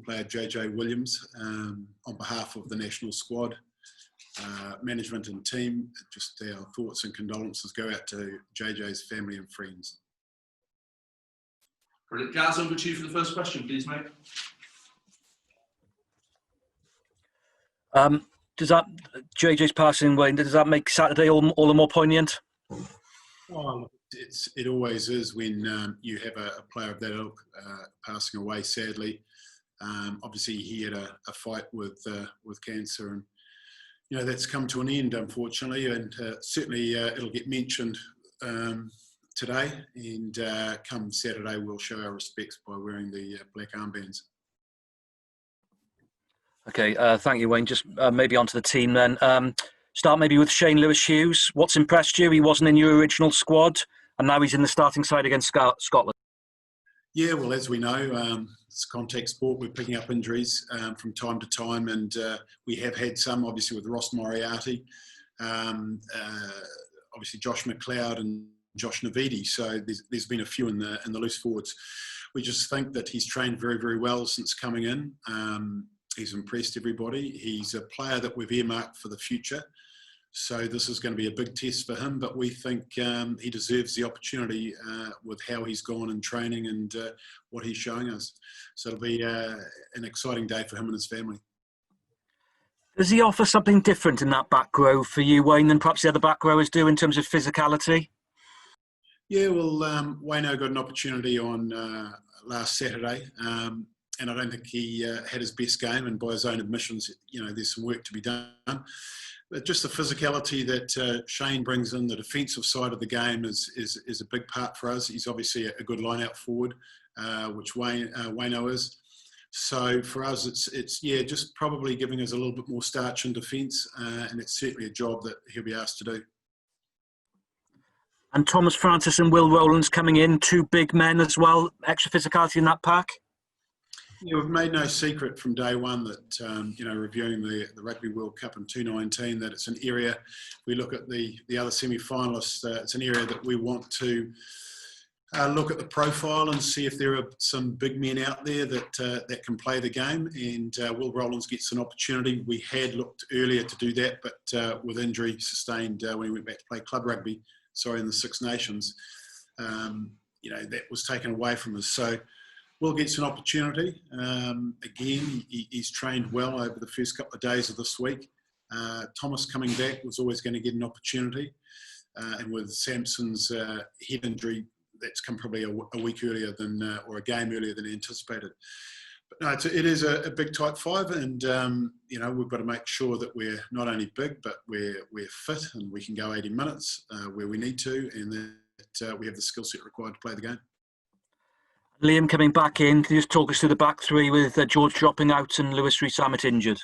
player JJ Williams, on behalf of the national squad, management and team, just our thoughts and condolences go out to JJ's family and friends. Brilliant. Gaz, over to you for the first question, please, mate. Does that, JJ's passing, Wayne, does that make Saturday all the more poignant? Well, it always is when you have a player of that ilk passing away, sadly. Obviously, he had a fight with cancer, and you know that's come to an end, unfortunately. And certainly, it'll get mentioned today. And come Saturday, we'll show our respects by wearing the black armbands. Okay, thank you, Wayne. Just maybe onto the team then. Start maybe with Shane Lewis-Hughes. What's impressed you? He wasn't in your original squad, and now he's in the starting side against Scotland. Yeah, well, as we know, it's a contact sport. We're picking up injuries from time to time, and we have had some, obviously, with Ross Moriarty, obviously Josh McLeod and Josh Navidi. So there's been a few in the loose forwards. We just think that he's trained very, very well since coming in. He's impressed everybody. He's a player that we've earmarked for the future. So this is going to be a big test for him, but we think he deserves the opportunity with how he's gone in training and what he's showing us. So it'll be an exciting day for him and his family. Does he offer something different in that back row for you, Wayne, than perhaps the other back rowers do in terms of physicality? Yeah, well, Wayno got an opportunity on last Saturday. And I don't think he had his best game, and by his own admissions, you know, there's some work to be done. But just the physicality that Shane brings in, the defensive side of the game is a big part for us. He's obviously a good line-out forward, which Wayno is. So for us, it's just probably giving us a little bit more starch in defence, and it's certainly a job that he'll be asked to do. And Thomas Francis and Will Rowlands coming in, two big men as well, extra physicality in that pack? Yeah, we've made no secret from day one that, reviewing the Rugby World Cup in 2019, that it's an area, we look at the other semi-finalists, it's an area that we want to look at the profile and see if there are some big men out there that can play the game. And Will Rowlands gets an opportunity. We had looked earlier to do that, but with injury sustained when he went back to play club rugby, in the Six Nations, that was taken away from us. So Will gets an opportunity. Again, he's trained well over the first couple of days of this week. Thomas coming back was always going to get an opportunity. And with Samson's head injury, that's come probably a week earlier than, or a game earlier than anticipated. But no, it is a big tight five, and we've got to make sure that we're not only big, but we're fit and we can go 80 minutes where we need to, and that we have the skill set required to play the game. Liam coming back in, can you just talk us through the back three with George dropping out and Lewis Rees-Zammit injured?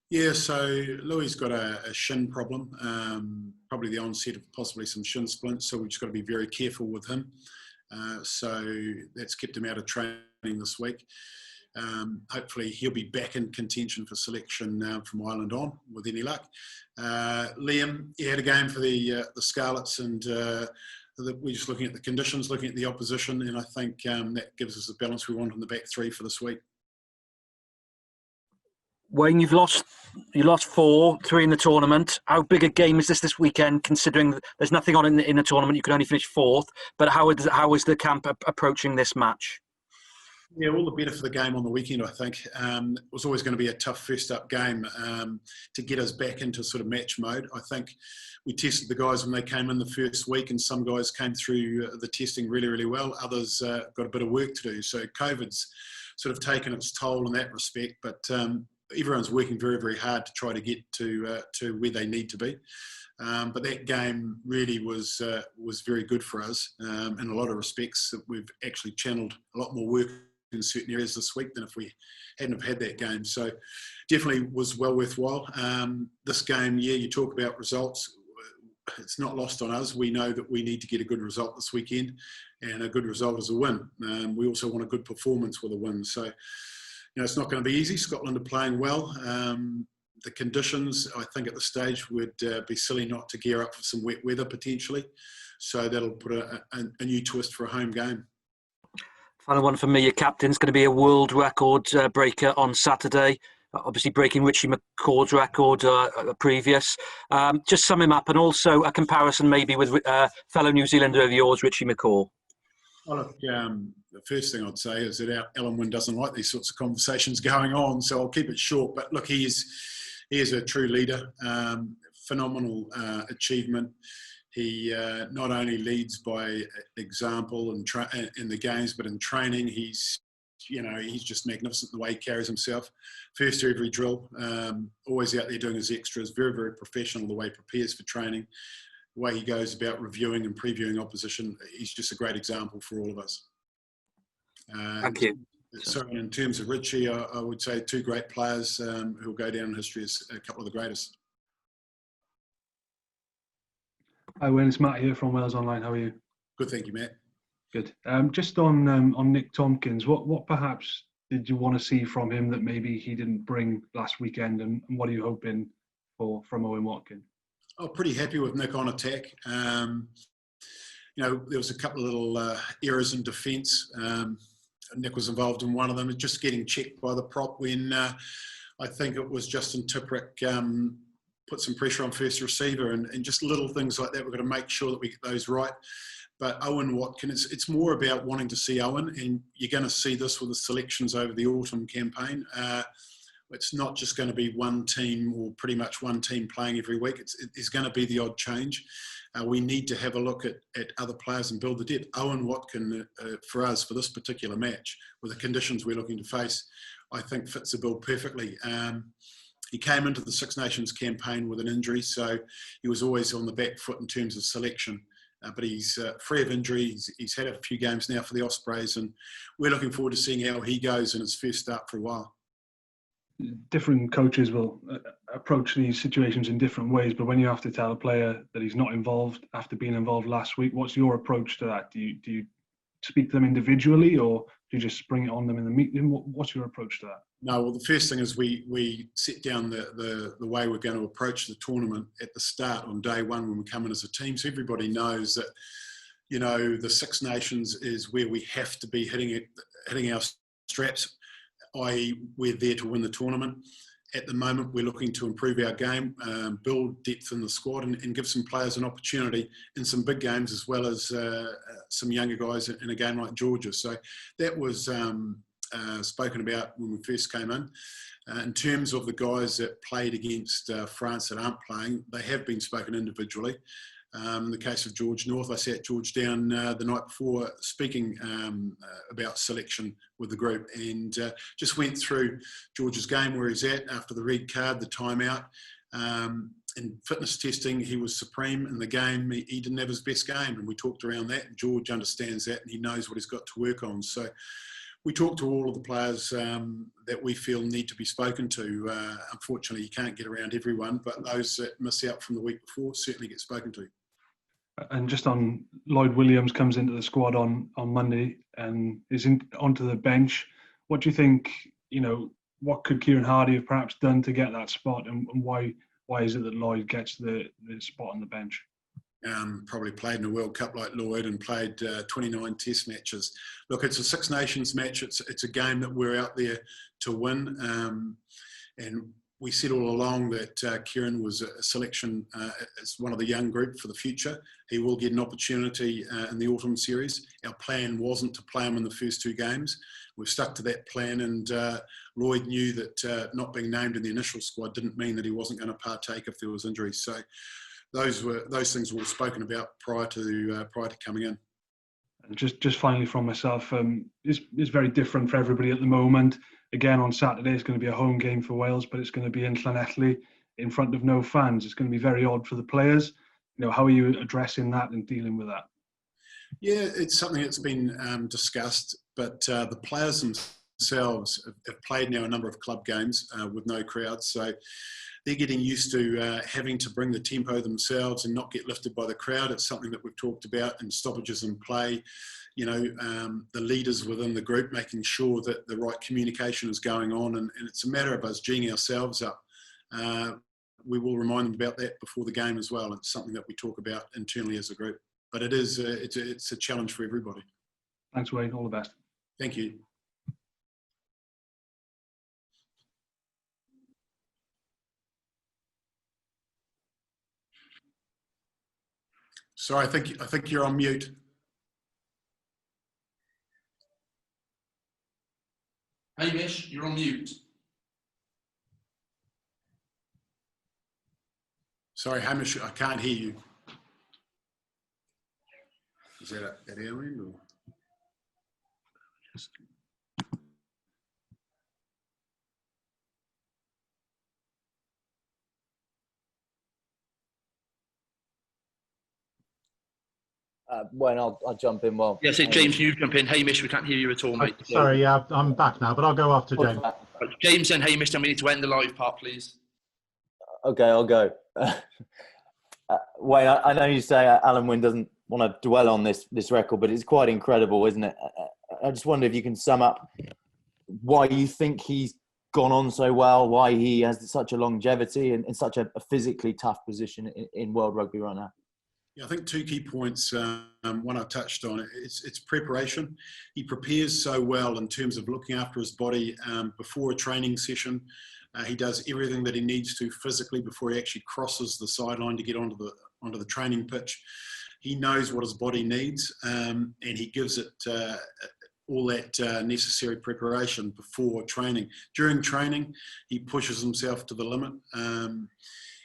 Yeah, so Louis got a shin problem, probably the onset of possibly some shin splints, so we've just got to be very careful with him. So that's kept him out of training this week. Hopefully he'll be back in contention for selection from Ireland on, with any luck. Liam, he had a game for the Scarlets, and we're just looking at the conditions, looking at the opposition, and I think that gives us the balance we want in the back three for this week. Wayne, you lost 4, 3 in the tournament. How big a game is this weekend, considering there's nothing on in the tournament? You can only finish 4th. But how is the camp approaching this match? Yeah, all the better for the game on the weekend, I think. It was always going to be a tough first-up game to get us back into sort of match mode. I think we tested the guys when they came in the first week, and some guys came through the testing really, really well. Others got a bit of work to do. So COVID's sort of taken its toll in that respect, but everyone's working very, very hard to try to get to where they need to be. But that game really was very good for us in a lot of respects. That we've actually channeled a lot more work in certain areas this week than if we hadn't have had that game. So definitely was well worthwhile. This game, yeah, you talk about results. It's not lost on us. We know that we need to get a good result this weekend, and a good result is a win. We also want a good performance with a win. So, it's not going to be easy. Scotland are playing well. The conditions, I think at this stage, would be silly not to gear up for some wet weather potentially. So that'll put a new twist for a home game. Final one for me. Your captain's going to be a world record breaker on Saturday. Obviously breaking Richie McCaw's record previous. Just sum him up, and also a comparison maybe with fellow New Zealander of yours, Richie McCaw. Well, look, the first thing I'd say is that Alan Wynne doesn't like these sorts of conversations going on, so I'll keep it short. But look, he is a true leader, phenomenal achievement. He not only leads by example in the games, but in training, he's just magnificent the way he carries himself. First to every drill, always out there doing his extras, very, very professional the way he prepares for training, the way he goes about reviewing and previewing opposition. He's just a great example for all of us. Thank you. So in terms of Richie, I would say two great players who'll go down in history as a couple of the greatest. Hi Wayne, it's Matt here from Wales Online. How are you? Good, thank you, Matt. Good. Just on Nick Tompkins, what perhaps did you want to see from him that maybe he didn't bring last weekend, and what are you hoping for from Owen Watkin? Oh, pretty happy with Nick on attack. There was a couple of little errors in defence. Nick was involved in one of them, just getting checked by the prop when I think it was Justin Tipuric put some pressure on first receiver, and just little things like that. We've got to make sure that we get those right. But Owen Watkin, it's more about wanting to see Owen, and you're going to see this with the selections over the autumn campaign. It's not just going to be one team or pretty much one team playing every week. There's going to be the odd change. We need to have a look at other players and build the depth. Owen Watkin, for us, for this particular match, with the conditions we're looking to face, I think fits the bill perfectly. He came into the Six Nations campaign with an injury, so he was always on the back foot in terms of selection. But he's free of injury. He's had a few games now for the Ospreys, and we're looking forward to seeing how he goes in his first start for a while. Different coaches will approach these situations in different ways, but when you have to tell a player that he's not involved after being involved last week, what's your approach to that? Do you speak to them individually, or do you just spring it on them in the meeting? What's your approach to that? No, well, the first thing is we set down the way we're going to approach the tournament at the start on day one when we come in as a team. So everybody knows that, the Six Nations is where we have to be hitting our straps, i.e. we're there to win the tournament. At the moment, we're looking to improve our game, build depth in the squad, and give some players an opportunity in some big games, as well as some younger guys in a game like Georgia. So that was spoken about when we first came in. In terms of the guys that played against France that aren't playing, they have been spoken individually. In the case of George North, I sat George down the night before speaking about selection with the group, and just went through George's game, where he's at after the red card, the timeout. In fitness testing, he was supreme. In the game, he didn't have his best game, and we talked around that. And George understands that, and he knows what he's got to work on. So we talked to all of the players that we feel need to be spoken to. Unfortunately, you can't get around everyone, but those that miss out from the week before certainly get spoken to. And just on Lloyd Williams comes into the squad on Monday and is onto the bench. What do you think, what could Kieran Hardy have perhaps done to get that spot, and why is it that Lloyd gets the spot on the bench? Probably played in a World Cup like Lloyd and played 29 test matches. Look, it's a Six Nations match. It's a game that we're out there to win. And we said all along that Kieran was a selection as one of the young group for the future. He will get an opportunity in the autumn series. Our plan wasn't to play him in the first two games. We've stuck to that plan, and Lloyd knew that not being named in the initial squad didn't mean that he wasn't going to partake if there was injuries. So those things were all spoken about prior to coming in. And just finally from myself, it's very different for everybody at the moment. Again, on Saturday, it's going to be a home game for Wales, but it's going to be in Llanelli in front of no fans. It's going to be very odd for the players. How are you addressing that and dealing with that? Yeah, it's something that's been discussed, but the players themselves have played now a number of club games with no crowds, so they're getting used to having to bring the tempo themselves and not get lifted by the crowd. It's something that we've talked about in stoppages in play. The leaders within the group making sure that the right communication is going on, and it's a matter of us geeing ourselves up. We will remind them about that before the game as well. It's something that we talk about internally as a group, but it's a challenge for everybody. Thanks, Wayne. All the best. Thank you. Sorry, I think you're on mute. Hamish, you're on mute. Sorry, Hamish, I can't hear you. Is that at our end or? Wayne, I'll jump in. Well, Yeah, so James, you jump in. Hamish, we can't hear you at all, mate. Sorry, yeah, I'm back now, but I'll go after James. James and Hamish, then we need to end the live part, please. Okay, I'll go. Wayne, I know you say Alan Wynne doesn't want to dwell on this record, but it's quite incredible, isn't it? I just wonder if you can sum up why you think he's gone on so well, why he has such a longevity and in such a physically tough position in world rugby right now. Yeah, I think two key points. One I touched on, it's preparation. He prepares so well in terms of looking after his body before a training session. He does everything that he needs to physically before he actually crosses the sideline to get onto the training pitch. He knows what his body needs, and he gives it all that necessary preparation before training. During training, he pushes himself to the limit.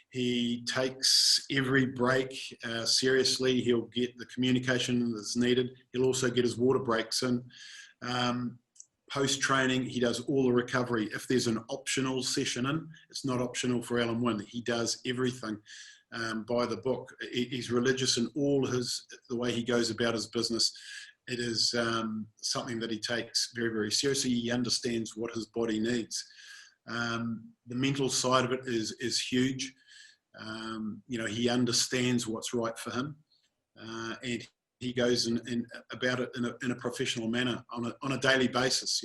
He takes every break seriously. He'll get the communication that's needed. He'll also get his water breaks in. Post-training, he does all the recovery. If there's an optional session in, it's not optional for Alan Wynne. He does everything by the book. He's religious in all the way he goes about his business. It is something that he takes very, very seriously. He understands what his body needs. The mental side of it is huge. He understands what's right for him, and he goes about it in a professional manner on a daily basis,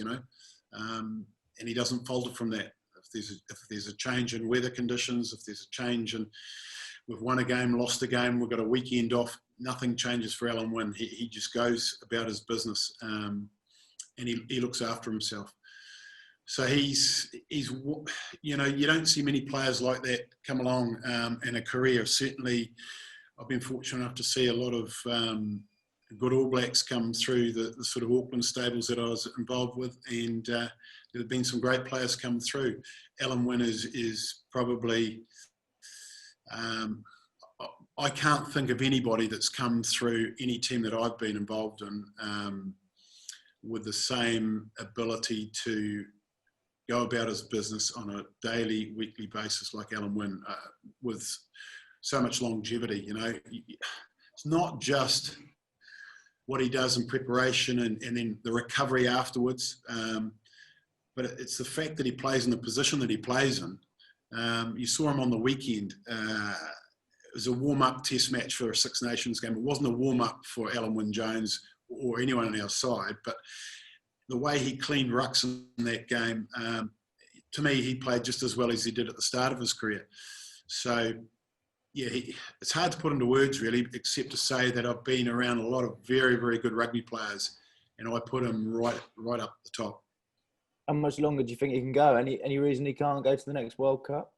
and he doesn't falter from that. If there's a change in weather conditions, if there's a change in we've won a game, lost a game, we've got a weekend off, nothing changes for Alan Wynne. He just goes about his business, and he looks after himself. So he's you don't see many players like that come along in a career. Certainly, I've been fortunate enough to see a lot of good All Blacks come through the sort of Auckland stables that I was involved with, and there have been some great players come through. Alan Wynne is probably, I can't think of anybody that's come through any team that I've been involved in with the same ability to go about his business on a daily, weekly basis like Alan Wynne, with so much longevity. It's not just what he does in preparation and then the recovery afterwards, but it's the fact that he plays in the position that he plays in. You saw him on the weekend. It was a warm-up test match for a Six Nations game. It wasn't a warm-up for Alan Wynne-Jones or anyone on our side, but the way he cleaned rucks in that game, to me, he played just as well as he did at the start of his career. So, yeah, it's hard to put into words, really, except to say that I've been around a lot of very, very good rugby players, and I put him right up the top. How much longer do you think he can go? Any reason he can't go to the next World Cup?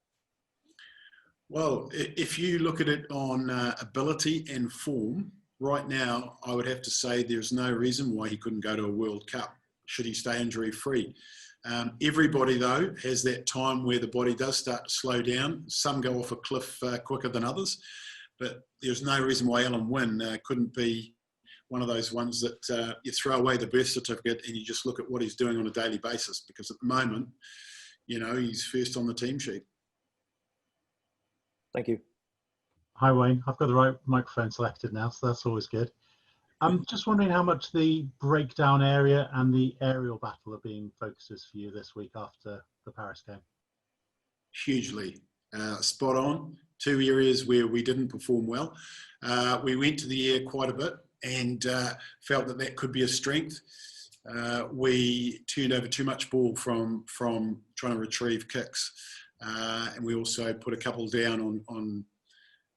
Well, if you look at it on ability and form, right now, I would have to say there's no reason why he couldn't go to a World Cup, should he stay injury-free. Everybody, though, has that time where the body does start to slow down. Some go off a cliff quicker than others, but there's no reason why Alan Wynne couldn't be one of those ones that you throw away the birth certificate and you just look at what he's doing on a daily basis, because at the moment, he's first on the team sheet. Thank you. Hi, Wayne. I've got the right microphone selected now, so that's always good. I'm just wondering how much the breakdown area and the aerial battle are being focuses for you this week after the Paris game. Hugely. Spot on. Two areas where we didn't perform well. We went to the air quite a bit and felt that could be a strength. We turned over too much ball from trying to retrieve kicks. And we also put a couple down on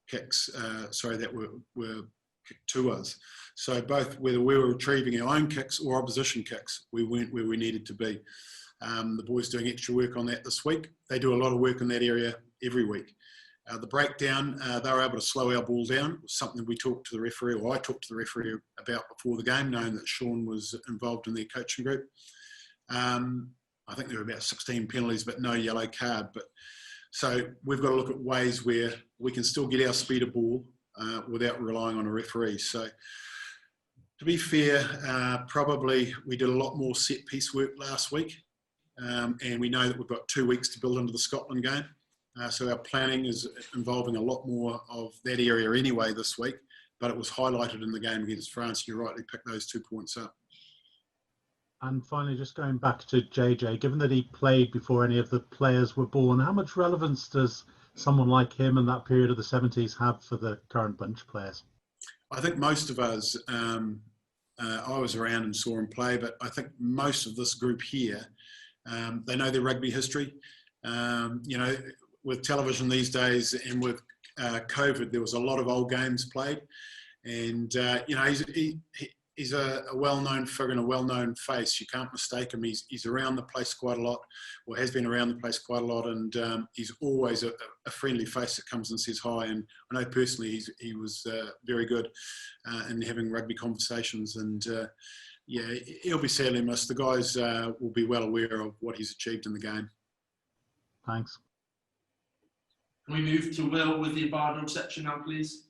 kicks, that were kicked to us. So both whether we were retrieving our own kicks or opposition kicks, we weren't where we needed to be. The boys doing extra work on that this week. They do a lot of work in that area every week. The breakdown, they were able to slow our ball down. It was something we talked to the referee, or I talked to the referee about before the game, knowing that Sean was involved in their coaching group. I think there were about 16 penalties, but no yellow card. But so we've got to look at ways where we can still get our speed of ball without relying on a referee. So to be fair, probably we did a lot more set piece work last week. And we know that we've got 2 weeks to build into the Scotland game. So our planning is involving a lot more of that area anyway this week, but it was highlighted in the game against France. You rightly picked those 2 points up. And finally, just going back to JJ, given that he played before any of the players were born, how much relevance does someone like him and that period of the 70s have for the current bunch of players? I think most of us, I was around and saw him play, but I think most of this group here, they know their rugby history. You know, with television these days and with COVID, there was a lot of old games played. And, you know, he's a well-known figure and a well-known face. You can't mistake him. He's around the place quite a lot, or has been around the place quite a lot. And he's always a friendly face that comes and says hi. And I know personally he was very good in having rugby conversations. And, yeah, he'll be sadly missed. The guys will be well aware of what he's achieved in the game. Thanks. Can we move to Will with the Bardo section now, please?